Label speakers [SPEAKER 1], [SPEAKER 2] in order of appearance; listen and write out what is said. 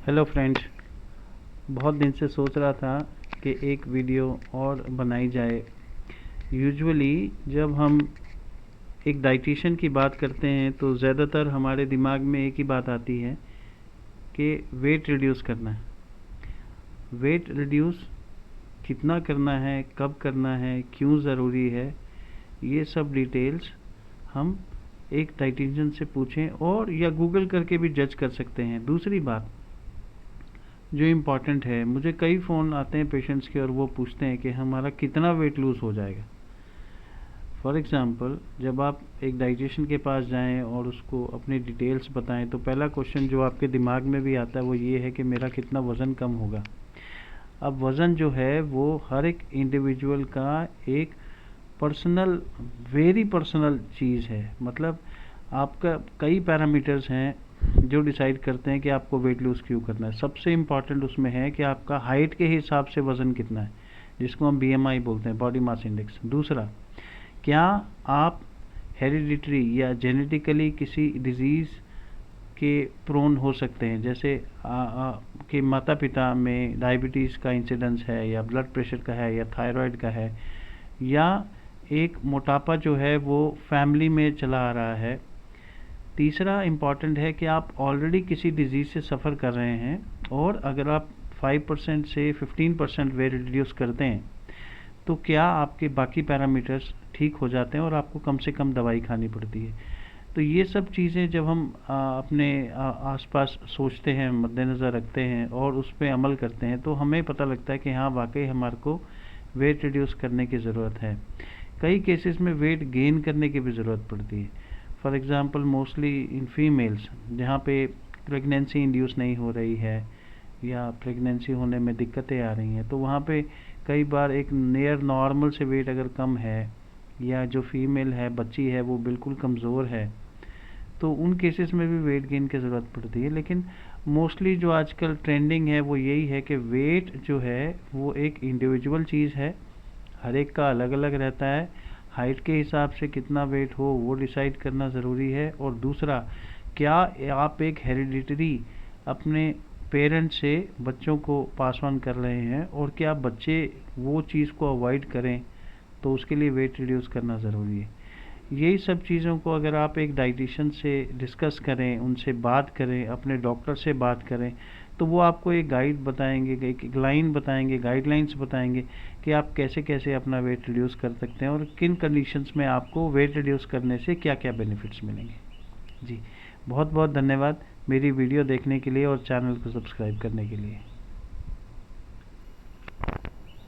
[SPEAKER 1] Hello friends, बहुत दिन से सोच रहा था कि एक वीडियो और बनाई जाए। यूजुअली जब हम एक डाइटिशियन की बात करते हैं तो ज़्यादातर हमारे दिमाग में एक ही बात आती है कि वेट रिड्यूस करना है। वेट रिड्यूस कितना करना है, कब करना है, क्यों ज़रूरी है, ये सब डिटेल्स हम एक डाइटिशियन से पूछें और या गूगल करके भी जज कर सकते हैं। दूसरी बात जो इम्पॉर्टेंट है, मुझे कई फ़ोन आते हैं पेशेंट्स के और वो पूछते हैं कि हमारा कितना वेट लूज़ हो जाएगा। फॉर एग्ज़ाम्पल, जब आप एक डाइटिशियन के पास जाएं और उसको अपनी डिटेल्स बताएं तो पहला क्वेश्चन जो आपके दिमाग में भी आता है वो ये है कि मेरा कितना वज़न कम होगा। अब वज़न जो है वो हर एक इंडिविजुअल का एक पर्सनल, वेरी पर्सनल चीज़ है। मतलब आपका कई पैरामीटर्स हैं जो डिसाइड करते हैं कि आपको वेट लूज़ क्यों करना है। सबसे इम्पॉर्टेंट उसमें है कि आपका हाइट के हिसाब से वज़न कितना है, जिसको हम BMI बोलते हैं, बॉडी मास इंडेक्स। दूसरा, क्या आप हेरिडिटरी या जेनेटिकली किसी डिजीज़ के प्रोन हो सकते हैं, जैसे कि माता पिता में डायबिटीज़ का इंसिडेंस है या ब्लड प्रेशर का है या थायराइड का है, या एक मोटापा जो है वो फैमिली में चला आ रहा है। तीसरा इम्पॉर्टेंट है कि आप ऑलरेडी किसी डिजीज़ से सफ़र कर रहे हैं और अगर आप 5% से 15% वेट रिड्यूस करते हैं तो क्या आपके बाकी पैरामीटर्स ठीक हो जाते हैं और आपको कम से कम दवाई खानी पड़ती है। तो ये सब चीज़ें जब हम अपने आसपास सोचते हैं, मद्देनज़र रखते हैं और उस पर अमल करते हैं तो हमें पता लगता है कि हाँ, वाकई हमारे को वेट रिड्यूस करने की ज़रूरत है। कई केसेस में वेट गेन करने की भी ज़रूरत पड़ती है। For example, mostly in females जहाँ पे प्रेगनेंसी इंड्यूस नहीं हो रही है या प्रेगनेंसी होने में दिक्कतें आ रही हैं, तो वहाँ पे कई बार एक नियर नॉर्मल से वेट अगर कम है या जो फीमेल है, बच्ची है, वो बिल्कुल कमज़ोर है, तो उन केसेस में भी वेट गेन की ज़रूरत पड़ती है। लेकिन मोस्टली जो आजकल ट्रेंडिंग है वो यही है कि वेट जो है वो एक इंडिविजुअल चीज़ है, हर एक का अलग अलग रहता है। हाइट के हिसाब से कितना वेट हो वो डिसाइड करना ज़रूरी है। और दूसरा, क्या आप एक हेरिडिटरी अपने पेरेंट्स से बच्चों को पास ऑन कर रहे हैं और क्या बच्चे वो चीज़ को अवॉइड करें, तो उसके लिए वेट रिड्यूस करना ज़रूरी है। यही सब चीज़ों को अगर आप एक डाइटिशियन से डिस्कस करें, उनसे बात करें, अपने डॉक्टर से बात करें, तो वो आपको एक गाइड बताएंगे, एक लाइन बताएंगे, गाइडलाइंस बताएंगे कि आप कैसे कैसे अपना वेट रिड्यूस कर सकते हैं और किन कंडीशंस में आपको वेट रिड्यूस करने से क्या क्या बेनिफिट्स मिलेंगे। जी, बहुत बहुत धन्यवाद मेरी वीडियो देखने के लिए और चैनल को सब्सक्राइब करने के लिए।